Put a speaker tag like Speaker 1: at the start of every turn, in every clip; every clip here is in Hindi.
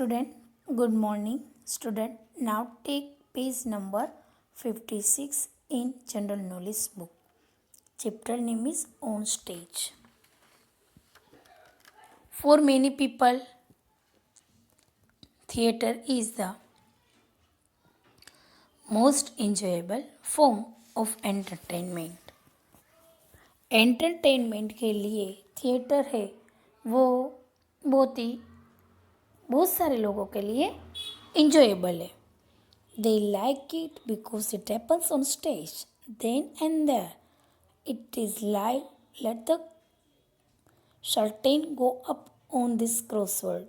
Speaker 1: student, good morning. Student, now take page number 56 in General Knowledge book. Chapter name is On Stage. For many people, theatre is the most enjoyable form of entertainment. Entertainment के लिए थिएटर है वो बहुत सारे लोगों के लिए enjoyable है. They like it because it happens on stage. Then and there, it is live. Let the curtain go up on this crossword.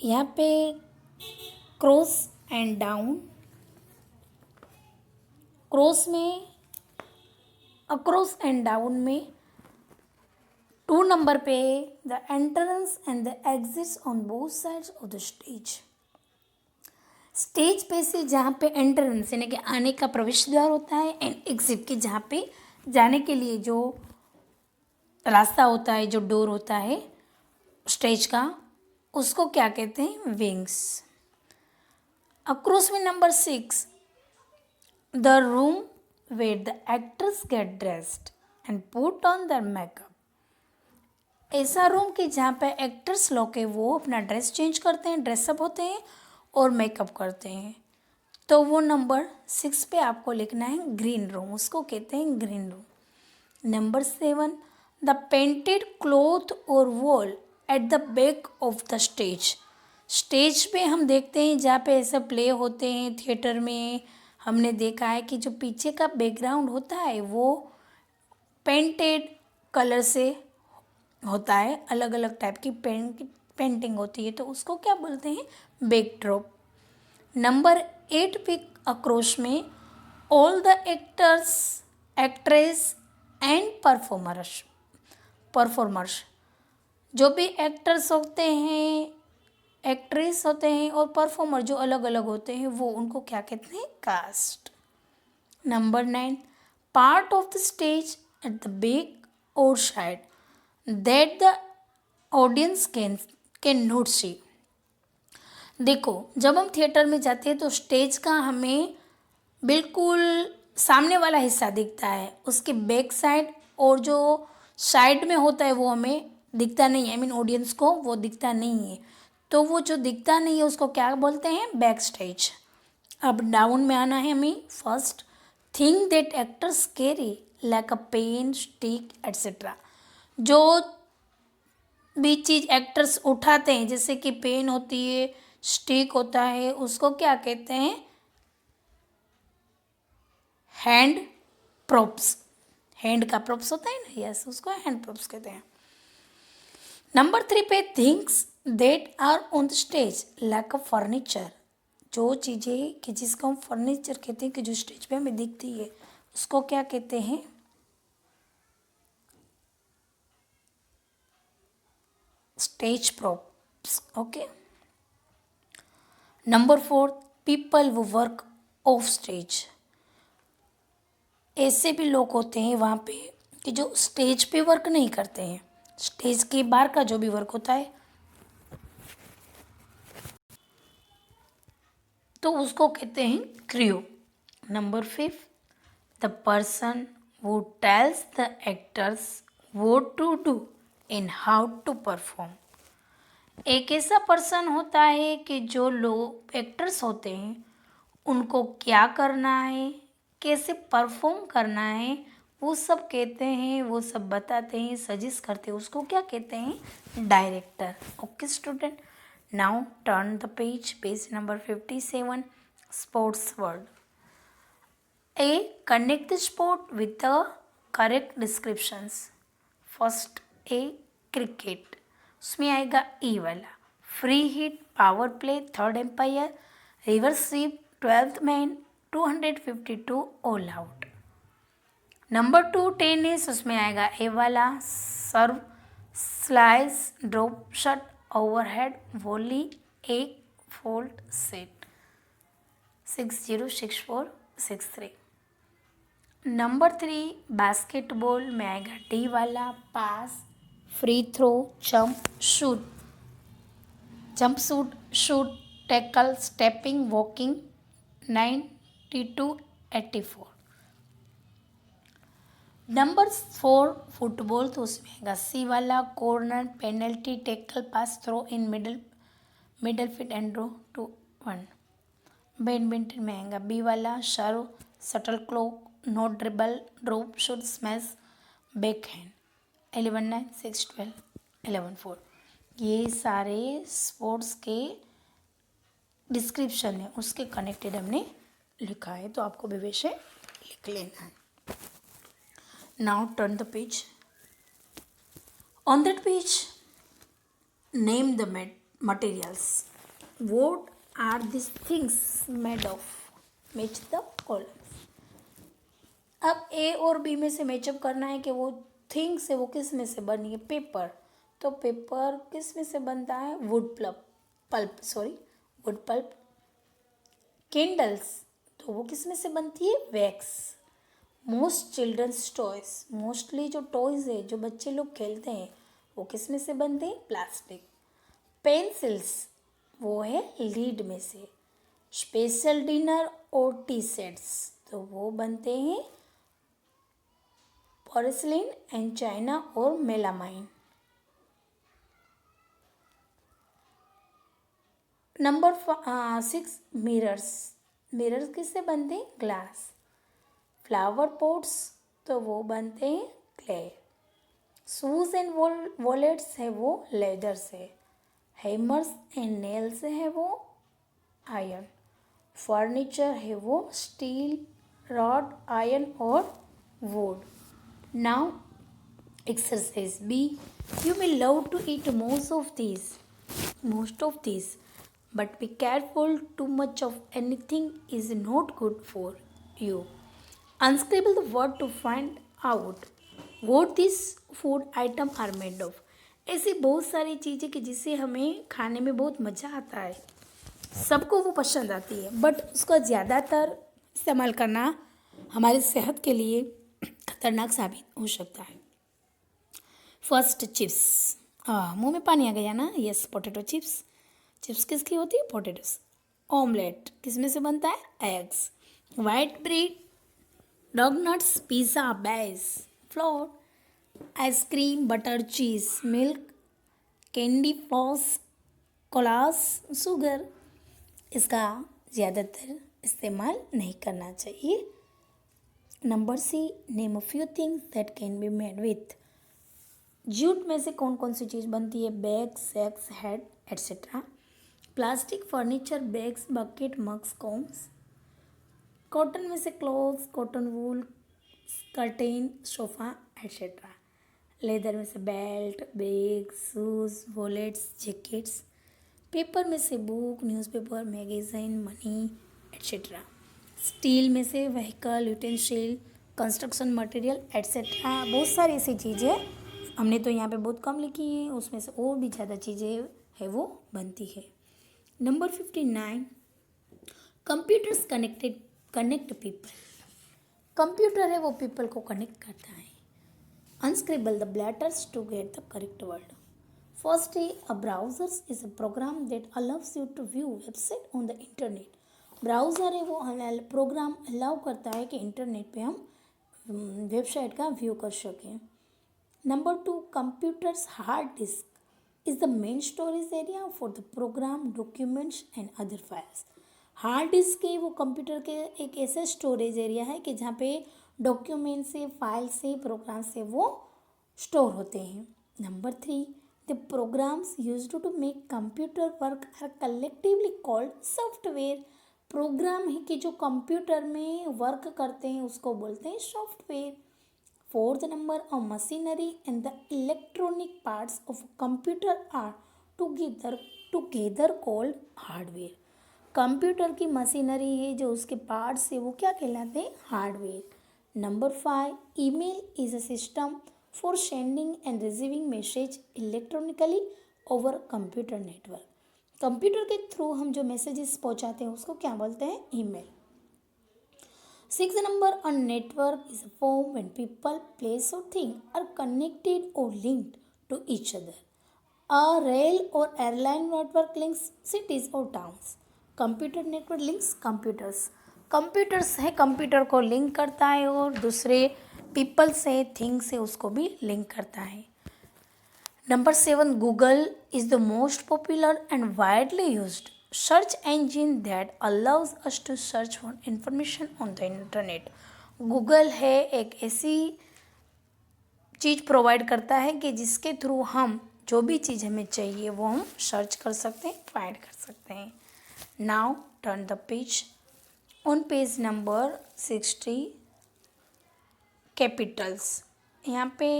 Speaker 1: यहाँ पे क्रॉस एंड डाउन, क्रॉस में अक्रॉस एंड डाउन में 2 नंबर पे the entrance and the exits on both sides of the stage. Stage पे से जहाँ पे एंट्रेंस यानी कि आने का प्रवेश द्वार होता है एंड एग्जिट के जहाँ पे जाने के लिए जो रास्ता होता है, जो डोर होता है स्टेज का, उसको क्या कहते हैं? विंग्स. अक्रॉस में number 6 the room where the actors get dressed and put on their makeup. ऐसा रूम कि जहाँ पे एक्टर्स लोग के वो अपना ड्रेस चेंज करते हैं, ड्रेसअप होते हैं और मेकअप करते हैं. तो वो नंबर 6 पे आपको लिखना है ग्रीन रूम, उसको कहते हैं green room. Number 7 the painted cloth और wall at the back of the stage. Stage पे हम देखते हैं जहाँ पे ऐसे प्ले होते हैं थिएटर में, हमने देखा है कि जो पीछे का बैकग्राउंड होता है वो पेंटेड कलर से होता है, अलग अलग टाइप की पेंटिंग होती है, तो उसको क्या बोलते हैं? बैकड्रॉप. नंबर 8 पे अक्रोश में all the actors, actress and performers, जो भी एक्टर्स होते हैं, एक्ट्रेस होते हैं और परफॉर्मर जो अलग अलग होते हैं वो उनको क्या कहते हैं? Cast. Number 9 part of the stage at the back or side that the audience can not see. देखो, जब हम थिएटर में जाते हैं तो स्टेज का हमें बिल्कुल सामने वाला हिस्सा दिखता है, उसके बैक साइड और जो साइड में होता है वो हमें दिखता नहीं है, आई मीन ऑडियंस को वो दिखता नहीं है. तो वो जो दिखता नहीं है उसको क्या बोलते हैं? Back stage. अब डाउन में आना है हमें. First thing that actors carry like a pen, stick etcetera. जो भी चीज़ एक्टर्स उठाते हैं जैसे कि पेन होती है, स्टिक होता है, उसको क्या कहते हैं? Hand props. हैंड का प्रोप्स होता है ना, यस, उसको हैंड प्रोप्स कहते हैं. नंबर 3 पे things that are on the stage like a furniture. जो चीज़ें कि जिसको हम फर्नीचर कहते हैं कि जो स्टेज पे हमें दिखती है उसको क्या कहते हैं? Stage props. Okay. Number 4 people वो वर्क ऑफ स्टेज. ऐसे भी लोग होते हैं वहाँ पे कि जो स्टेज पे वर्क नहीं करते हैं, स्टेज के बाहर का जो भी वर्क होता है तो उसको कहते हैं crew. Number 5 the person who tells the actors what to do and how to perform. एक ऐसा पर्सन होता है कि जो लोग एक्टर्स होते हैं उनको क्या करना है, कैसे परफॉर्म करना है, वो सब कहते हैं, वो सब बताते हैं, सजेस्ट करते हैं, उसको क्या कहते हैं? Director. Okay student, now turn the page number 57 sports word. A connect the sport with the correct descriptions. First A cricket, उसमें आएगा ई वाला. Free hit, power play, third umpire, reverse sweep, 12th man, 252 all out. Number 2 tennis, उसमें आएगा ए वाला. Serve, slice, drop shot, overhead, volley, ace fault, set. 6-0, 6-4, 6-3. Number 3 basketball में आएगा डी वाला. पास, free throw, jump, shoot. jumpsuit, shoot, tackle, stepping, walking, 9284. Number 4 football, तो उसमें आएगा सी वाला corner, penalty, tackle, pass, throw in midfield and draw two 1. Badminton में आएगा बी वाला serve, shuttlecock, no dribble, drop, shoot, smash, backhand. 11-9, 6-12, 11-4. ये सारे स्पोर्ट्स के डिस्क्रिप्शन है, उसके कनेक्टेड हमने लिखा है, तो आपको भी वैसे लिख लेना है. Now turn the page. On that page name the materials. What are these things made of? Match the columns. अब ए और बी में से मैचअप करना है कि वो थिंग्स है वो किस में से बनी है. पेपर, तो पेपर किस में से बनता है. Wood pulp. कैंडल्स, तो वो किस में से बनती है. Wax. Most children's toys, mostly जो टॉयज है जो बच्चे लोग खेलते हैं वो किस में से बनते हैं. प्लास्टिक. पेंसिल्स, वो है लीड में से. स्पेशल डिनर और टी सेट्स, तो वो बनते हैं पोर्सिलेन एंड चाइना और मेलामाइन. Number 6 mirrors. मिरर्स किससे बनते हैं. ग्लास. फ्लावर पॉट्स, तो वो बनते हैं क्ले. शूज एंड वॉलेट्स है वो लेदर से. हैमर्स एंड नेल्स है वो आयरन. फर्नीचर है वो स्टील, रॉड, आयरन और would. Now exercise B. You may love to eat most of these, but be careful, too much of anything is not good for you. Unscribble the word to find out what these food item are made of. ऐसी बहुत सारी चीज़ें कि जिसे हमें खाने में बहुत मज़ा आता है, सबको वो पसंद आती है, बट उसका ज़्यादातर इस्तेमाल करना हमारी सेहत के लिए खतरनाक साबित हो सकता है. First chips. मुंह में पानी आ गया ना. Yes, potato chips. चिप्स किसकी होती है. पोटैटोस. ऑमलेट किस में से बनता है. Eggs. White bread, doughnuts, pizza, base, flour. Ice cream, butter, cheese, milk, candy, floss, colas, sugar. इसका ज़्यादातर इस्तेमाल नहीं करना चाहिए. Number C. Name a few things that can be made with. Jute में से कौन कौन सी चीज़ बनती है. Bag, sacks, head, etcetera. Plastic, furniture, bags, bucket, mugs, combs. Cotton में से clothes, cotton wool, curtain, sofa, etcetera. Leather में से belt, bag, shoes, wallets, jackets. Paper में से book, newspaper, magazine, money, etcetera. Steel में से vehicle, utensil, construction material, etcetera. बहुत सारी ऐसी चीज़ें हमने तो यहाँ पे बहुत कम लिखी है, उसमें से और भी ज़्यादा चीज़ें है वो बनती है. Number 59. Computers connect people. Computer है वो पीपल को कनेक्ट करता है. Unscribble the letters to get the correct word. First, a browser is a program that allows you to view website on the internet. Browser है वो प्रोग्राम अलाउ करता है कि इंटरनेट पे हम वेबसाइट का व्यू कर सकें. Number 2, computer's hard disk is the main storage area for the program, documents and other files. Hard disk है वो कंप्यूटर के एक ऐसा स्टोरेज एरिया है कि जहाँ पे डॉक्यूमेंट से, फाइल से, प्रोग्राम से वो स्टोर होते हैं. Number 3, the programs used to make computer work are collectively called software. Program है कि जो कंप्यूटर में वर्क करते हैं उसको बोलते हैं software. Fourth number, a machinery and the electronic parts of computer are together called hardware. Computer की मशीनरी है जो उसके पार्ट्स है वो क्या कहलाते हैं. Hardware. Number 5, email is a system for sending and receiving message electronically over computer network. Computer के थ्रू हम जो मैसेजेस पहुंचाते हैं उसको क्या बोलते हैं. Email. 6 number, a network is a form when people, place और थिंग आर कनेक्टेड और linked to each other. A rail or airline network links cities or towns. Computer network links computers है, कंप्यूटर को लिंक करता है और दूसरे पीपल से थिंग्स से उसको भी लिंक करता है. Number 7, Google is the most popular and widely used search engine that allows us to search for information on the internet. Google है एक ऐसी चीज़ प्रोवाइड करता है कि जिसके थ्रू हम जो भी चीज़ हमें चाहिए वो हम सर्च कर सकते हैं, फाइंड कर सकते हैं. Now turn the page. On page number 60, capitals. यहाँ पे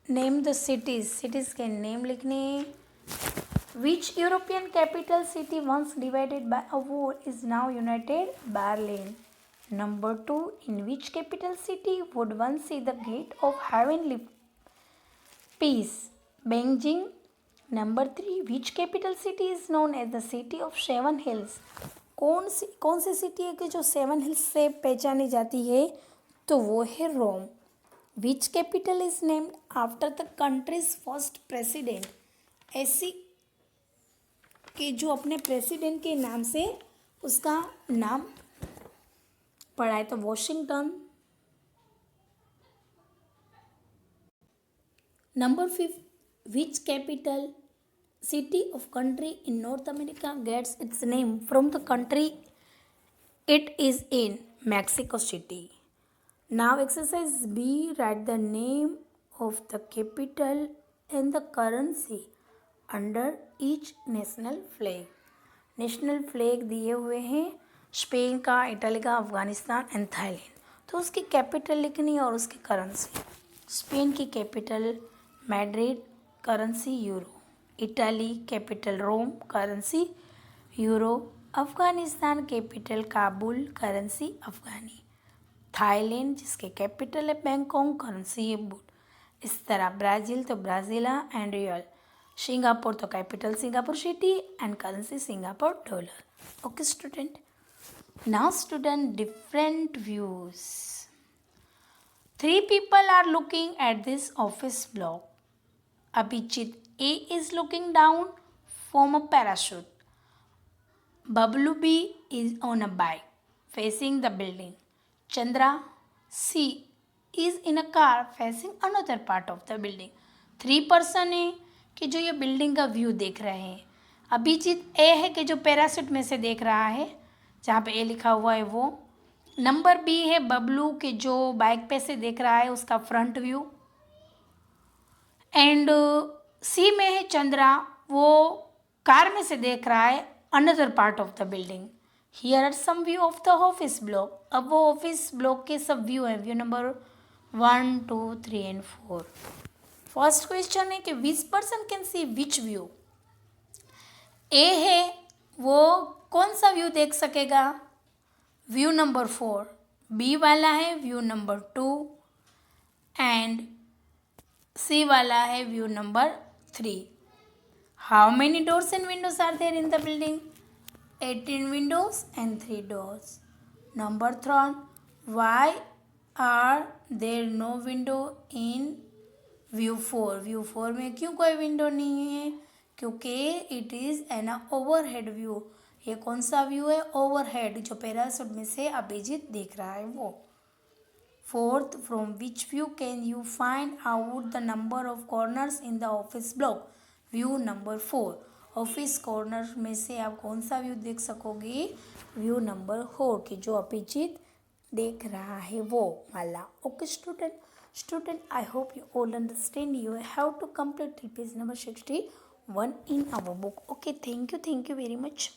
Speaker 1: नेम द सिटीज़ के नेम लिखने. Which European capital city once divided by a war is now united? Berlin. Number 2, in which capital city would one see the gate of heavenly peace? Beijing. Number 3, which capital city is known as the city of 7 hills? कौन सी सिटी है कि जो 7 हिल्स से पहचानी जाती है? तो वो है Rome. Which capital is named after the country's first president? ऐसी कि जो अपने प्रेसिडेंट के नाम से उसका नाम पड़ा है. तो Washington. Number 5, which capital city of country in North America gets its name from the country it is in? Mexico City. Now exercise B, write the name of the capital and the currency under each national flag. National flag दिए हुए हैं स्पेन का, इटली का, अफगानिस्तान एंड थाईलैंड. तो उसकी कैपिटल लिखनी है और उसकी करेंसी. स्पेन की capital Madrid, currency euro. Italy capital Rome, currency euro. Afghanistan capital Kabul, currency afghani. Thailand जिसके कैपिटल है बैंकॉक, करेंसी है बूट. इस तरह ब्राज़ील तो ब्राज़ीला एंड रियल. सिंगापुर तो capital Singapore city and currency Singapore dollar. Okay student. Now student, different views. 3 people are looking at this office block. Abhijit A is looking down from a parachute. Bablu B is on a bike facing the building. Chandra C is in a car facing another part of the building. 3 person है कि जो ये बिल्डिंग का व्यू देख रहे हैं. अभिजीत ए है कि जो पैराशूट में से देख रहा है, जहाँ पे ए लिखा हुआ है वो. नंबर बी है बबलू के जो बाइक पे से देख रहा है उसका फ्रंट व्यू. एंड सी में है चंद्रा, वो कार में से देख रहा है another part of the building. Here are some view of the office block. अब वो ऑफिस ब्लॉक के सब व्यू हैं. View number 1, 2, 3 and 4. First question है कि which person can see which view? A है वो कौन सा व्यू देख सकेगा? View number 4. बी वाला है व्यू नंबर 2 एंड सी वाला है view number 3. How many doors and windows are there in the building? 18 windows and 3 doors. Number 3, why are there no window in view 4? View 4 में क्यों कोई विंडो नहीं है? क्योंकि it is an overhead view. ये कौन सा व्यू है? ओवरहेड, जो पैराशूट में से अभिजीत देख रहा है वो. 4th, from which view can you find out the number of corners in the office block? View number 4. Office corner में से आप कौन सा व्यू देख सकोगे? व्यू नंबर 4 की जो अभिजीत देख रहा है वो वाला. Okay student, I hope you all understand. You have to complete page number 61 in our book. Okay, thank you very much.